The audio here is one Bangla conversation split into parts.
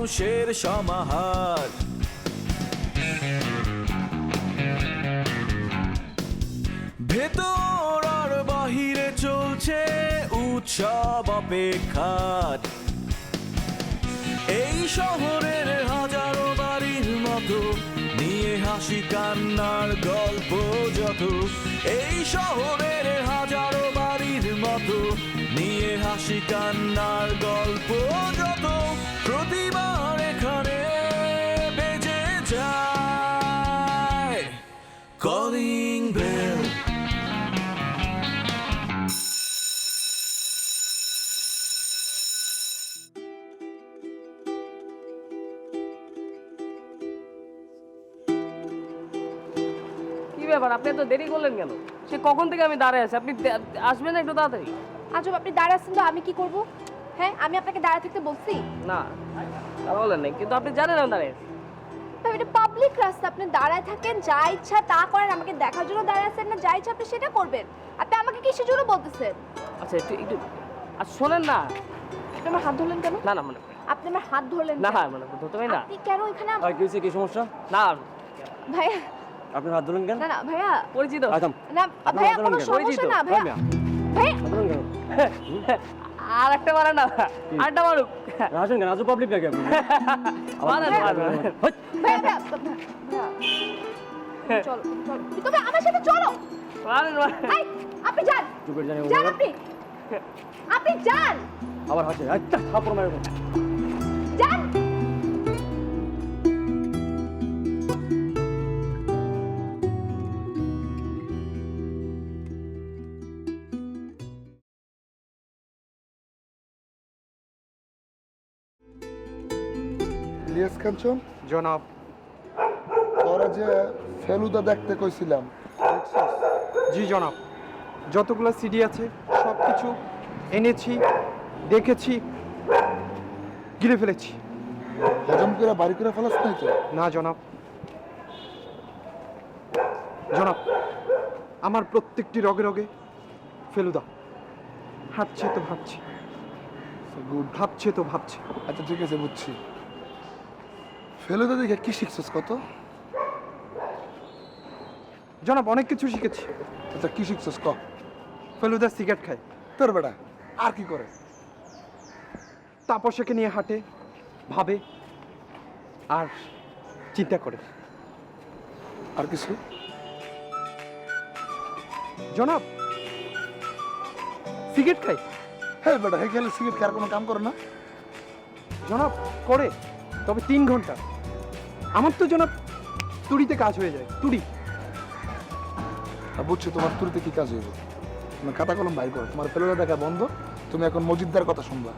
মানুষের সমাহার। ভেতর আর বাহিরে চলছে উৎসব অপেক্ষার। এই শহরের হাজারো বাড়ির মতো নিয়ে হাসি কান্নার গল্প যত। এই শহরের হাজারো বাড়ির মতো নিয়ে হাসি কান্নার গল্প যত। প্রতিবার এখানে বেজে যায় কলিং বেল। ব্যাপার, আপনি এত দেরি করলেন কেন? সে কখন থেকে আমি দাঁড়ায় আছি, আপনি আসবেন না একটু তাড়াতাড়ি? আজব, আপনি দাঁড়ায় আছেন তো আমি কি করব? হ্যাঁ, আমি আপনাকে দাঁড়ায় থাকতে বলছি? না, তা বলেন নাই, কিন্তু আপনি জানেন আমি দাঁড়ায় আছি। তবে এটা পাবলিক রাস্তা, আপনি দাঁড়ায় থাকেন, যা ইচ্ছা তা করেন। আমাকে দেখার জন্য দাঁড়ায় আছেন না, যা ইচ্ছা আপনি সেটা করবেন। আপনি আমাকে কিসের জন্য বলতেছেন? আচ্ছা একটু একটু আর শোনেন না। আপনি আমার হাত ধরলেন কেন? না না মানে আপনি আমার হাত ধরলেন না কেন? মানে ধরতে পারি না। আপনি কেন এখানে? কি হয়েছে, কি সমস্যা? না ভাইয়া, আপনি হাত ধরলেন কেন? না না ভাইয়া, পরিচিত। না ভাইয়া, কোনো সমস্যা পরিচিত। না ভাইয়া। ভাইয়া, আর একটা মারা না, আরেকটা মারুক। আসেন কেন? আজ পাবলিক নাকি আপনি? মারেন মারেন। ভাইয়া, ভাইয়া, চলো চলো, তুমি আমার সাথে চলো। মারেন মারেন। এই, আপনি যান, চুপের জানি যান আপনি, আপনি যান, আবার হাসে। আচ্ছা থাপড় মারো। যান। ইলিয়াস কাঞ্চন, জনাব। তোরা যে ফেলুদা দেখতে কইছিলাম, দেখছিস? জি জনাব, যতগুলো সিডি আছে সব কিছু এনেছি, দেখেছি, গিরে ফেলেছি। হজম করে বাড়ি করে ফেলাস নাই তো? না জনাব। জনাব, আমার প্রত্যেকটি রগে রগে ফেলুদা হাঁটছে তো ভাবছি, গুড। ভাবছে তো ভাবছে। আচ্ছা ঠিক আছে, বুঝছি। ফেলুদা দেখে কি শিখছিস কত? জনাব, অনেক কিছু শিখেছি। আচ্ছা কি শিখছিস ক? ফেলুদা সিগারেট খায়, তোর বেটা আর কি করে? তাপসকে নিয়ে হাঁটে, ভাবে আর চিন্তা করে। আর কিছু? জনাব, সিগারেট খায়। হ্যাঁ বেটা, হে খেলে সিগারেট খাওয়ার কোনো কাম করে না? জনাব করে, তবে 3 ঘন্টা। আমার তো জনাব তুড়িতে কাজ হয়ে যায়, তুড়ি। বুঝছি, তোমার তুরিতে কি কাজ হইব? তুমি খাতা কলম বাইর করো, তোমার ফেলুদা দেখা বন্ধ। তুমি এখন মজিদদার কথা শুনবা।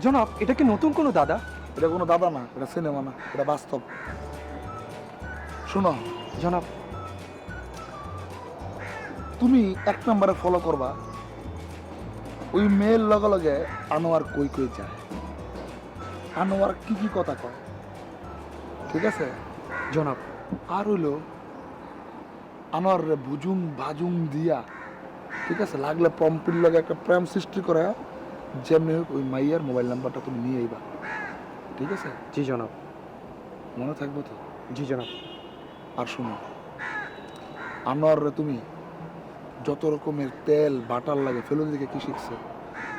জনাব, এটা কি নতুন কোনো দাদা? এটা কোনো দাদা না, এটা সিনেমা না, এটা বাস্তব। শোনো জনাব, তুমি 1 নম্বরে ফলো করবা ওই মেয়ের লগে লগে আনোয়ার কই কই যায়, আনোয়ার কি কি কথা কয়, ঠিক আছে? জনাব। আর হইলো আনোয়ার রে বুজুং বাজুং দিয়া, ঠিক আছে, লাগলে পম্পির লগে একটা প্রেম সৃষ্টি করে, যেমনি হোক ওই মাইয়ার মোবাইল নাম্বারটা তুমি নিয়ে আইবা, ঠিক আছে? জি জনাব। মনে থাকবো তো? জি জনাব। আর শোনো, আনোয়ার রে তুমি যত রকমের তেল বাটার লাগে ফেলুদা দিকে কি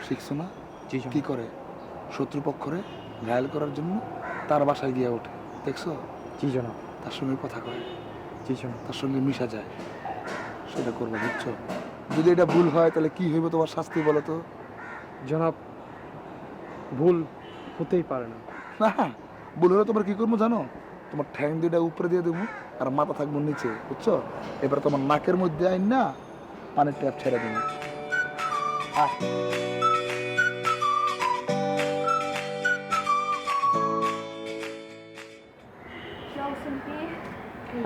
শিখছো না? জি কি করে শত্রুপক্ষরে ঘায়াল করার জন্য তার বাসায় গিয়ে ওঠে, দেখছো? জি জনাব। তার সঙ্গে কথা কয়, জি জনাব। তার সঙ্গে মিশা যায়, সেটা করবে, বুঝছো? যদি এটা ভুল হয় তাহলে কি হইব তোমার শাস্তি বলো তো? জনাব, ভুল হতেই পারে না। না, ভুল হলে তোমার কি করবো জানো? তোমার ঠ্যাং দুইটা উপরে দিয়ে দেবো আর মাথা থাকবো নিচে, বুঝছো? এবার তোমার নাকের মধ্যে আইন না পানির ট্যাপ ছেড়ে দেবো।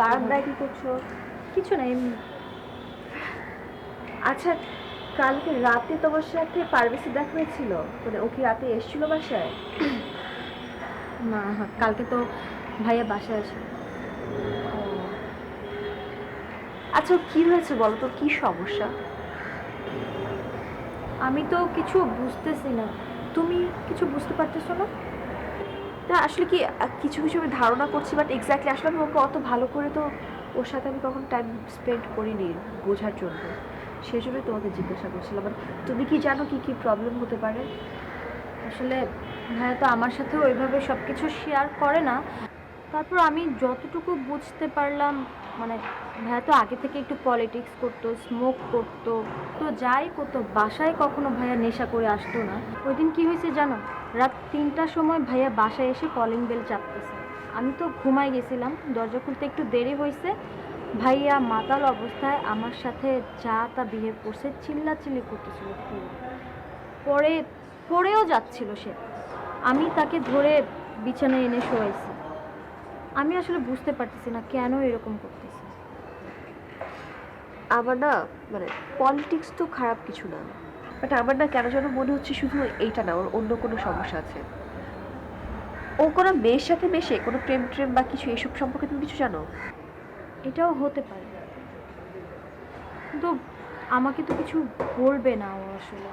বারান্দায় কি করছো? কিছু না, এমনি। আচ্ছা, কালকে রাতে তোমার সাথে পারভেজের দেখা হয়েছিল? মানে ও কি রাতে এসেছিল বাসায়? না, কালকে তো ভাইয়া বাসায় আসে। আচ্ছা, কি হয়েছে বলো তো, কি সমস্যা? আমি তো কিছু বুঝতেছি না। তুমি কিছু বুঝতে পারতেছো না? না আসলে কি কিছু কিছু আমি ধারণা করছি, বাট এক্স্যাক্টলি আসলে আমি ওকে অত ভালো করে তো ওর সাথে আমি কখন টাইম স্পেন্ড করিনি বোঝার জন্য, সেই জন্যই তোমাকে জিজ্ঞাসা করছিলাম। মানে তুমি কি জানো কি কি প্রবলেম হতে পারে? আসলে ভাইয়া তো আমার সাথে ওইভাবে সব কিছু শেয়ার করে না, তারপর আমি যতটুকু বুঝতে পারলাম মানে ভাইয়া তো আগে থেকে একটু পলিটিক্স করতো, স্মোক করতো, তো যাই করতো, বাসায় কখনো ভাইয়া নেশা করে আসতো না। ওই দিন কী হয়েছে জানো, রাত 3টার সময় ভাইয়া বাসায় এসে কলিং বেল চাপতেছে, আমি তো ঘুমাই গেছিলাম, দরজা খুলতে একটু দেরি হয়েছে, ভাইয়া মাতাল অবস্থায় আমার সাথে যা তা বিহেভ করছে, চিল্লাচিল্লি করতেছিল, পরে পড়েও যাচ্ছিল সে, আমি তাকে ধরে বিছানায় এনে শোয়াইছি। আমি আসলে বুঝতে পারতেছি না কেন এরকম করতেছে। আমার না মানে পলিটিক্স তো খারাপ কিছু না, বাট আমার না কেন যেন মনে হচ্ছে শুধু এইটা না, ওর অন্য কোনো সমস্যা আছে। ও কোনো মেয়ের সাথে মেশে, কোনো প্রেম ট্রেম বা কিছু এসব সম্পর্কে তুমি কিছু জানো? এটাও হতে পারে, কিন্তু আমাকে তো কিছু বলবে না ও আসলে।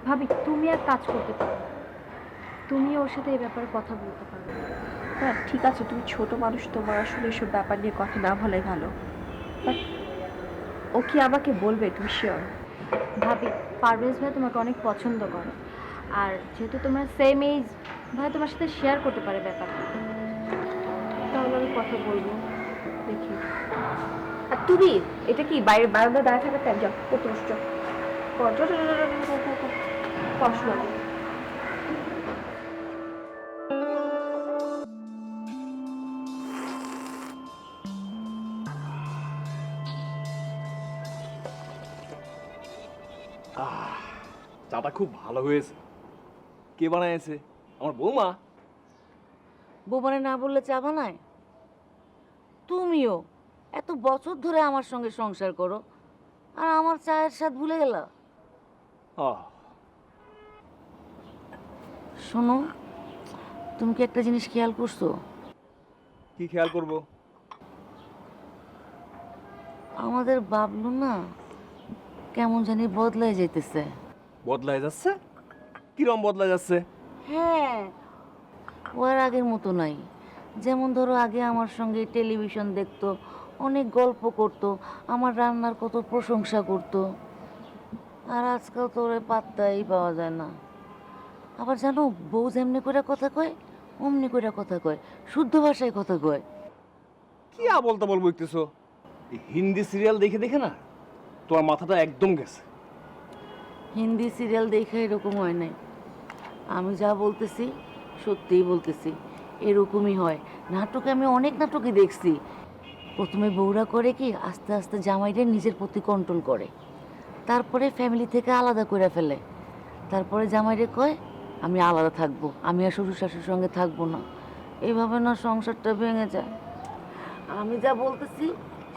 ভাবি তুমি এক কাজ করতে পারো, তুমি ওর সাথে এই ব্যাপারে কথা বলতে পারো। হ্যাঁ ঠিক আছে, তুমি ছোট মানুষ, তোমার আসলে এসব ব্যাপার নিয়ে কথা না বলাই ভালো, বাট ও কি আমাকে বলবে তুমি শিওর? ভাবি পারভেজ ভাই তোমাকে অনেক পছন্দ করে, আর যেহেতু তোমরা সেম এজ, ভাই তোমার সাথে শেয়ার করতে পারে ব্যাপারটা। তাহলে আমি কথা বলবো, দেখি। আর তুমি এটা কি বাইরে বারান্দা দাঁড়িয়ে থাকার টাইম? যাও করতে বসছো, পড়াশোনা করো। চাটা খুব ভালো হয়েছে। কে বানাইছে? আমার বৌমা। বৌমারে না বললে চা বানায়? তুমিও এত বছর ধরে আমার সঙ্গে সংসার করো, আর আমার চায়ের স্বাদ ভুলে গেলা? শোনো, তুমি কি একটা জিনিস খেয়াল করছো? কি খেয়াল করব? আমাদের বাবলু না কেমন জানি বদলায় যেতেছে। বদলায় যাচ্ছে? কিরম বদলায় যাচ্ছে? হ্যাঁ, ও আর আগের মতো নাই। যেমন ধরো আগে আমার সঙ্গে টেলিভিশন দেখতো, অনেক গল্প করতো, আমার রান্নার কত প্রশংসা করতো, আর আজকাল তো ওরে পাত্তাই পাওয়া যায় না। আবার জানো, বউ যেমনি করে কথা কয় অমনি করে কথা কয়, শুদ্ধ ভাষায় কথা কয়। কি বলতে বলবো একটুছো? হিন্দি সিরিয়াল দেখে দেখে না তোমার মাথাটা একদম গেছে। হিন্দি সিরিয়াল দেখে এরকম হয় নাই, আমি যা বলতেছি সত্যিই বলতেছি, এরকমই হয়। নাটকে আমি অনেক নাটকই দেখছি, প্রথমে বউরা করে কি আস্তে আস্তে জামাইদের নিজের প্রতি কন্ট্রোল করে, তারপরে ফ্যামিলি থেকে আলাদা করে ফেলে, তারপরে জামাইরে কয় আমি আলাদা থাকবো, আমি আর শ্বশুর শাশুর সঙ্গে থাকবো না। এইভাবে না সংসারটা ভেঙে যায়। আমি যা বলতেছি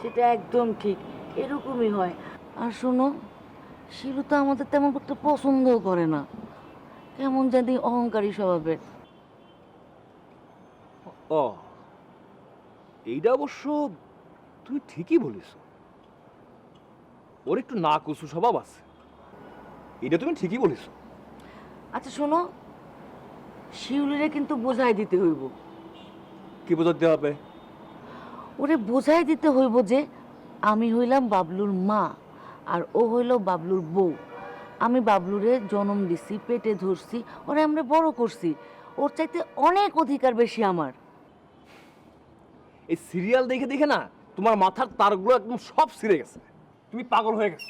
সেটা একদম ঠিক, এরকমই হয়। আর শোনো, শিলু তো আমাদের তেমন একটা পছন্দও করে না, কেমন জানি অহংকারী স্বভাবের। ও, এইটা অবশ্য তুমি ঠিকই বলিস, ওর একটু না কুসু স্বভাব আছে, এটা তুমি ঠিকই বলিস। আচ্ছা শোনো, শিউলিরে কিন্তু বোঝাই দিতে হইব। কি বোঝাতে হবে? ওরে বোঝাই দিতে হইব যে আমি হইলাম বাবলুর মা, আর ও হইল বাবলুর বউ। আমি বাবলুরে জন্ম দিছি, পেটে ধরছি, ওরে আমরা বড় করছি, ওর চাইতে অনেক অধিকার বেশি আমার। এই সিরিয়াল দেখে দেখে না তোমার মাথার তারগুলো একদম সব ছিঁড়ে গেছে, তুমি পাগল হয়ে গেছে।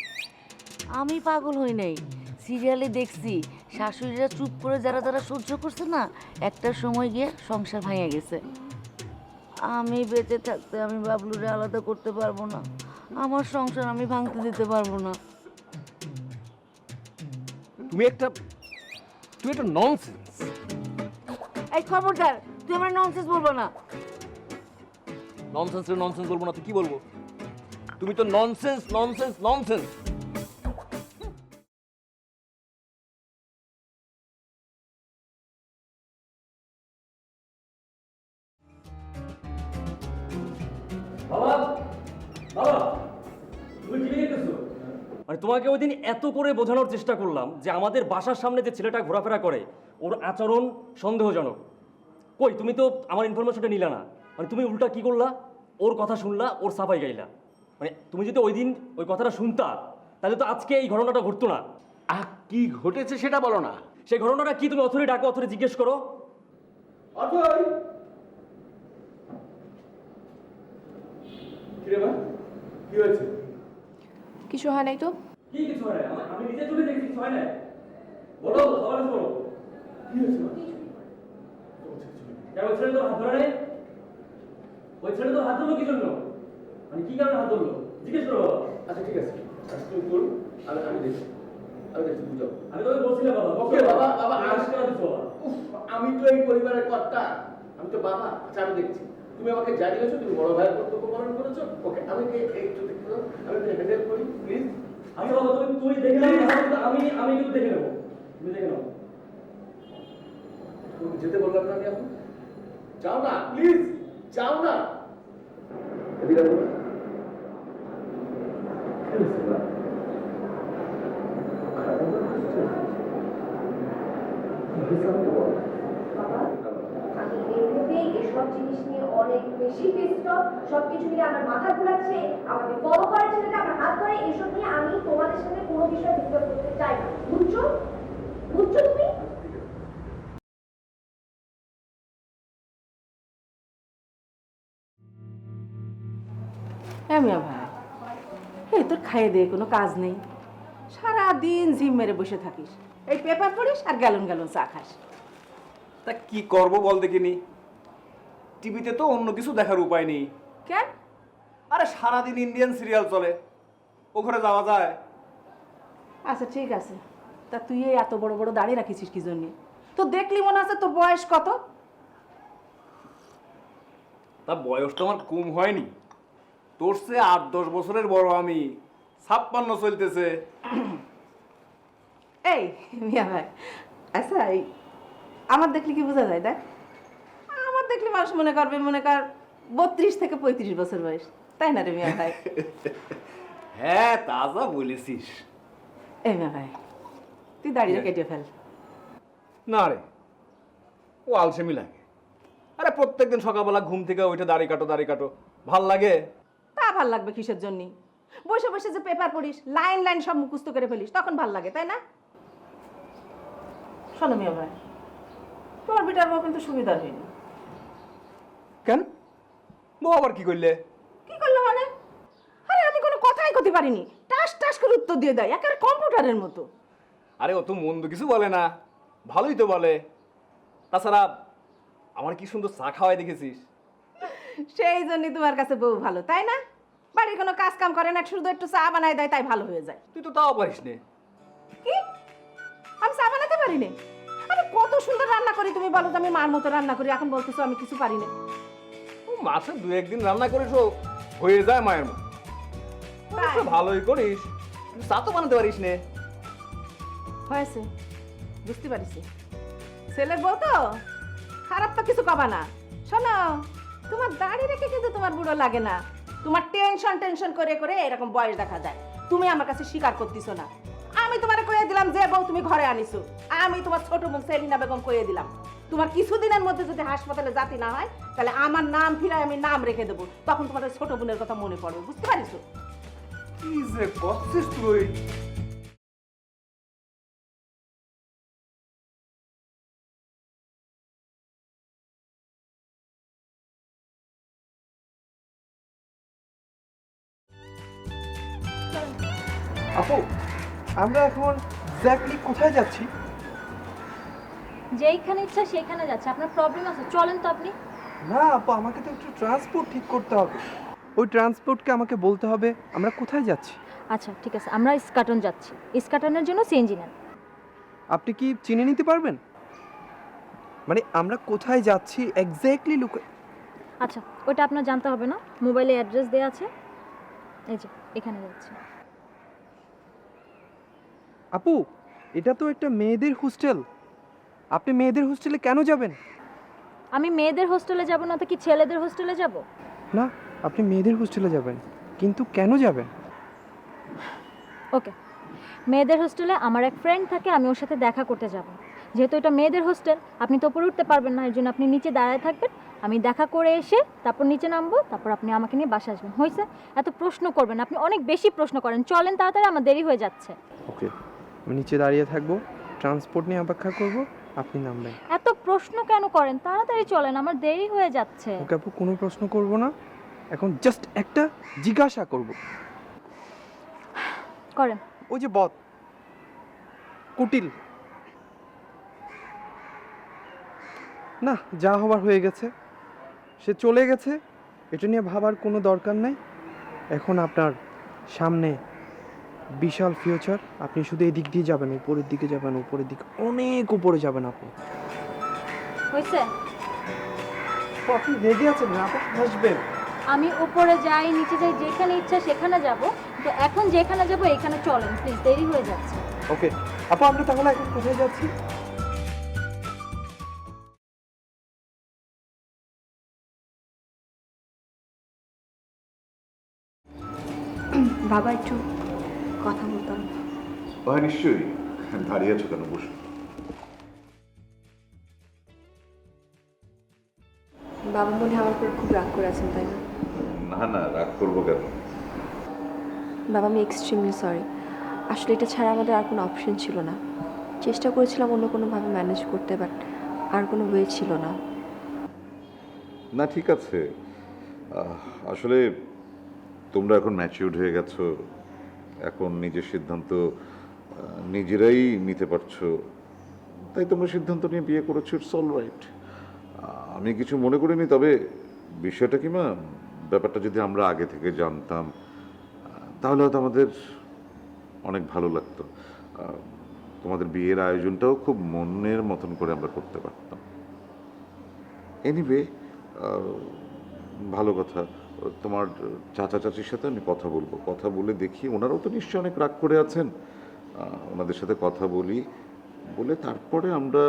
আমি পাগল হই নাই, সিরিয়ালে দেখছি শাশুড়িরা চুপ করে যারা যারা সহ্য করছে না, একটা সময় গিয়ে সংসার ভাঙে গেছে। আমি বেঁচে থাকতে আমি বাবলুরে আলাদা করতে পারবো না, আমার সংসার আমি ভাঙতে দিতে পারবো না। তুমি একটা ননসেন্স। এই খবরদার, তুই আমার ননসেন্স বলবো না। ননসেন্স বলবো না তো কি বলবো? তুমি তো ননসেন্স ননসেন্স ননসেন্স। মানে তোমাকে ওই দিন এত করে বোঝানোর চেষ্টা করলাম যে আমাদের বাসার সামনে যে ছেলেটা ঘোরাফেরা করে ওর আচরণ সন্দেহজনক, কই তুমি তো আমার ইনফরমেশনটা নিলা না, মানে তুমি উল্টা কি করলা, ওর কথা শুনলা, ওর সাফাই গাইলা। মানে তুমি যদি ওই দিন ওই কথাটা শুনতা তাহলে তো আজকে এই ঘটনাটা ঘটতো না। কি ঘটেছে সেটা বলো না। সেই ঘটনাটা কি তুমি অথরে ডাকো, অথরে জিজ্ঞেস করো। কি হয়েছে? কিছু হয় নাই তো। কি কিছু হয় না? আমি নিজে চলে দেখি কিছু হয় না। বলো, সবার কাছে বলো। কি হয়েছে? ওই ছেলে তো হাত ধরে নেই, ওই ছেলে তো হাত ধরলো কি জন্য, মানে কি কারণে হাত ধরলো জিজ্ঞেস করো বাবা। আচ্ছা ঠিক আছে, আচ্ছা তুমি করুন, আমি দেখছি, বুঝাও। আমি তোকে বলছিলাম বাবা, ওকে বাবা, বাবা আজকে দিছো বাবা। আমি তো এই পরিবারের কর্তা, আমি তো বাবা। আচ্ছা আমি দেখছি, তুমি আমাকে জানিয়েছো তুমি বড় ভাইয়ের কর্তব্য পালন করেছো। ওকে আমি একটু দেখতে দাও, আমি হ্যান্ডেল করি প্লিজ। আমি বাবা তুমি দেখে নাও, আমি কিন্তু দেখে নেবো, তুমি দেখে নাও। তুমি যেতে বললাম না আমি এখন? যাও না প্লিজ, যাও না। এদিকে আসো না। কি হয়েছে বাবা? আমি এমনিতেই এসব জিনিস নিয়ে অনেক বেশি ব্যস্ত, সবকিছু নিয়ে আমার মাথা ঘোরাচ্ছে, আমাকে ফলো করে ছেলেটা আমার হাত ধরে, এসব নিয়ে আমি তোমাদের সাথে কোনো বিষয়ে ডিসকাস করতে চাই না, বুঝছো? বুঝছো তুমি? হ্যাঁ মিয়া ভাই, এই তোর খাইয়ে দিয়ে কোনো কাজ নেই, সারাদিন জিম মেরে বসে থাকিস, এই পেপার পড়িস আর গ্যালন গ্যালন চা খাস। তা কি করবো বল দেখিনি, টিভিতে তো অন্য কিছু দেখার উপায় নেই। কেন? আরে সারাদিন ইন্ডিয়ান সিরিয়াল চলে, ওখানে যাওয়া যায়? আচ্ছা ঠিক আছে, তা তুই এই এত বড় বড় দাড়ি রাখিছিস কি জন্যে? তো দেখলি মনে আছে তোর বয়স কত? তা বয়স তো আমার কম হয়নি, তোর সে 8-10 বছরের বড় আমি, 56 চলতেছে। এই মিয়া ভাই, আচ্ছা এই আমার দেখলে কি বোঝা যায়? দেখ, আমার দেখলে মানুষ মনে করবে মনে কর 32 থেকে 35 বছর বয়স, তাই না রে মিয়া ভাই? হ্যাঁ তাজা বলেছিস। এই মিয়া ভাই, তুই দাড়িটা কেটে ফেল। না রে, ও আলসেমি লাগে। আরে প্রত্যেকদিন সকালবেলা ঘুম থেকে ওইটা দাড়ি কাটো, ভাল লাগে? তা ভাল লাগবে কিসের জন্য? বসে বসে যে পেপার পড়িস, লাইন লাইন সব মুখস্থ করে ফেলিস, তখন ভাল লাগে, তাই না? শোনো মিয়া ভাই, তোর বেটার বউ কিন্তু সুবিধার হয়নি। কেন? বউ আবার কি করলে? কি করলো মানে? আরে আমি কোনো কথাই করতে পারিনি, টাস টাস করে উত্তর দিয়ে দেয়, একেবারে কম্পিউটারের মতো। আরে ও তো মন্দ কিছু বলে না, ভালোই তো বলে। তাছাড়া আমার কি সুন্দর চা খাওয়াই দেখেছিস? সেই জন্যই তোমার কাছে বউ ভালো, তাই না? বাড়ির কোনো কাজ কাম করে না, শুধু একটু চা বানায় দেয়, তাই ভালো হয়ে যায়। তুই তো তাও পারিস নে। কি? আমি চা বানাতে পারি না? আরে কত সুন্দর রান্না করি, তুমি বলো তো আমি মার মতো রান্না করি, এখন বলতেছো আমি কিছু পারি না? মাসে 2-1 দিন রান্না করিস, ও হয়ে যায় মায়ের মতো। তাই? ভালোই করিস, কিন্তু চা তো বানাতে পারিস নে। হয়েছে, বুঝতে পারিস, ছেলের বউ তো খারাপ তো কিছু কবা না। শোনো, তোমার দাড়ি রেখে কিন্তু তোমার বুড়ো লাগে না, তোমার টেনশন করে করে এরকম বয়স দেখা যায়। তুমি আমার কাছে স্বীকার করতেছো না। আমি তোমারে কইয়ে দিলাম যে বউ তুমি ঘরে আনিছো, আমি তোমার ছোট মুখ সেলিনা বেগম কইয়ে দিলাম। তোমার কিছুদিনের মধ্যে যদি হাসপাতালে জাতি না হয়, তাহলে আমার নাম ফিরায় আমি নাম রেখে দেবো, তখন তোমার ওই ছোট বোনের কথা মনে পড়বে, বুঝতে পারিস? কি যে করছিস তুই? আপু, আমরা এখন এক্স্যাক্টলি কোথায় যাচ্ছি? যেইখানে ইচ্ছা সেইখানে যাচ্ছে, আপনার প্রবলেম আছে? চলেন তো আপনি। না আপু, আমাকে তো একটু ট্রান্সপোর্ট ঠিক করতে হবে। ওই ট্রান্সপোর্টকে আমাকে বলতে হবে আমরা কোথায় যাচ্ছি। আচ্ছা ঠিক আছে, আমরা ইস্কাটন যাচ্ছি, ইস্কাটনের জন্য সিএনজি নেন। আপনি কি চিনে নিতে পারবেন? মানে আমরা কোথায় যাচ্ছি এক্স্যাক্টলি আচ্ছা ওইটা আপনার জানতে হবে না, মোবাইলে অ্যাড্রেস দেওয়া আছে, এই যে এখানে যাচ্ছি। আপু, এটা তো একটা মেয়েদের হোস্টেল, আপনি মেয়েদের হোস্টেলে কেন যাবেন? আমি মেয়েদের হোস্টেলে যাব না তো কি ছেলেদের হোস্টেলে যাব? না, আপনি মেয়েদের হোস্টেলে যাবেন, কিন্তু কেন যাবেন? ওকে, মেয়েদের হোস্টেলে আমার এক ফ্রেন্ড থাকে, আমি ওর সাথে দেখা করতে যাব। যেহেতু এটা মেয়েদের হোস্টেল, আপনি তো উপরে উঠতে পারবেন না, এর জন্য আপনি নিচে দাঁড়ায় থাকবেন। আমি দেখা করে এসে তারপর নিচে নামবো, তারপর আপনি আমাকে নিয়ে বাসা আসবেন। হয়েছে? এত প্রশ্ন করবেন, আপনি অনেক বেশি প্রশ্ন করেন। চলেন তাড়াতাড়ি, আমার দেরি হয়ে যাচ্ছে। ওকে, আমি নিচে দাঁড়িয়ে থাকবো, ট্রান্সপোর্ট নিয়ে অপেক্ষা করব, আপনি নামবেন। এত প্রশ্ন কেন করেন? তাড়াতাড়ি চলেন, আমার দেরি হয়ে যাচ্ছে। ওকে আপু, কোনো প্রশ্ন করব না, এখন জাস্ট একটা জিজ্ঞাসা করব। করেন। ওই যে বদ কুটিল, না যা হবার হয়ে গেছে, সে চলে গেছে, এটা নিয়ে ভাবার কোনো দরকার নাই। এখন আপনার সামনে বিশাল ফিউচার, আপনি শুধু এই দিক দিয়ে যাবেন, উপরের দিকে যাবেন, উপরের দিকে অনেক উপরে যাবেন আপনি। হয়েছে? আপনি রেগে আছেন না, আপনি হাসবেন। আমি উপরে যাই, নিচে যাই, যেখানে ইচ্ছা সেখানে যাব, তো এখন যেখানে যাব এখানে চলেন প্লিজ, দেরি হয়ে যাচ্ছে। ওকে আপু, আমরা তাহলে এখন কোথায় যাচ্ছি? বাবা একটু কথা বলতাম। হ্যাঁ নিশ্চয়ই, দাঁড়িয়ে আছো কেন, বসো। বাবা মনে হয় আমার উপর খুব রাগ করে আছেন, তাই না? না না, রাগ করবো কেন? বাবা আমি এক্সট্রিমলি সরি। আসলে এটা ছাড়া আমাদের আর কোনো অপশন ছিল না। চেষ্টা করেছিলাম অন্য কোনোভাবে ম্যানেজ করতে, বাট আর কোনো ওয়ে ছিল না। না ঠিক আছে, আসলে তোমরা এখন ম্যাচিউরড হয়ে গেছো, এখন নিজের সিদ্ধান্ত নিজেরাই নিতে পারছো, তাই তোমরা সিদ্ধান্ত নিয়ে বিয়ে করেছো, ইটস অল রাইট। আমি কিছু মনে করিনি, তবে বিষয়টা কি মা, ব্যাপারটা যদি আমরা আগে থেকে জানতাম তাহলে হয়তো আমাদের অনেক ভালো লাগতো, তোমাদের বিয়ের আয়োজনটাও খুব মনের মতন করে আমরা করতে পারতাম। এনিওয়ে, ভালো কথা, তোমার চাচা চাচির সাথে আমি কথা বলবো, কথা বলে দেখি, ওনারাও তো নিশ্চয়ই অনেক রাগ করে আছেন, ওনাদের সাথে কথা বলি, বলে তারপরে আমরা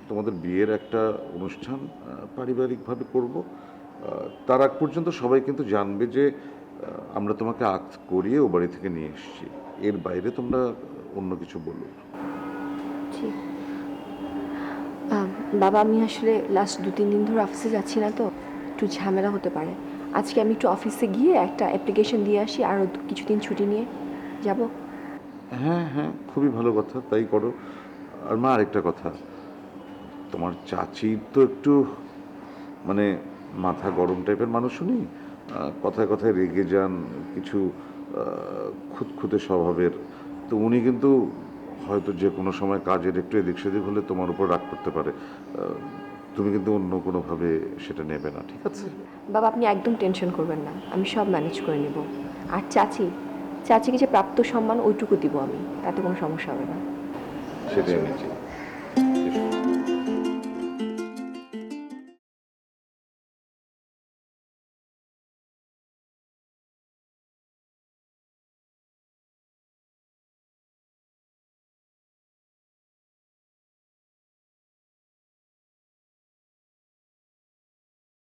তোমাদের বিয়ের একটা অনুষ্ঠান পারিবারিকভাবে করব। তার আগ পর্যন্ত সবাই কিন্তু জানবে যে আমরা তোমাকে আগ করিয়ে ও বাড়ি থেকে নিয়ে এসেছি, এর বাইরে তোমরা অন্য কিছু বলো। ঠিক। বাবা আমি আসলে লাস্ট 2-3 দিন ধরে অফিসে যাচ্ছি না, তো একটু ঝামেলা হতে পারে। আজকে আমি একটু অফিসে গিয়ে একটা অ্যাপ্লিকেশন দিয়ে আসি, আরও কিছুদিন ছুটি নিয়ে যাব। হ্যাঁ হ্যাঁ, খুবই ভালো কথা, তাই করো। আর মা আরেকটা কথা, তোমার চাচির তো একটু মানে মাথা গরম টাইপের মানুষ উনি, কথায় কথায় রেগে যান, কিছু খুঁতখুঁতে স্বভাবের, তো উনি কিন্তু হয়তো যে কোনো সময় কাজের একটু এদিক সেদিক হলে তোমার উপর রাগ করতে পারে, তুমি কিন্তু অন্য কোনোভাবে সেটা নেবে না, ঠিক আছে? বাবা আপনি একদম টেনশন করবেন না, আমি সব ম্যানেজ করে নেব। আর চাচিকে যে প্রাপ্ত সম্মান ওইটুকু দিব আমি, তাতে কোনো সমস্যা হবে না। সেটাই আমি চাই।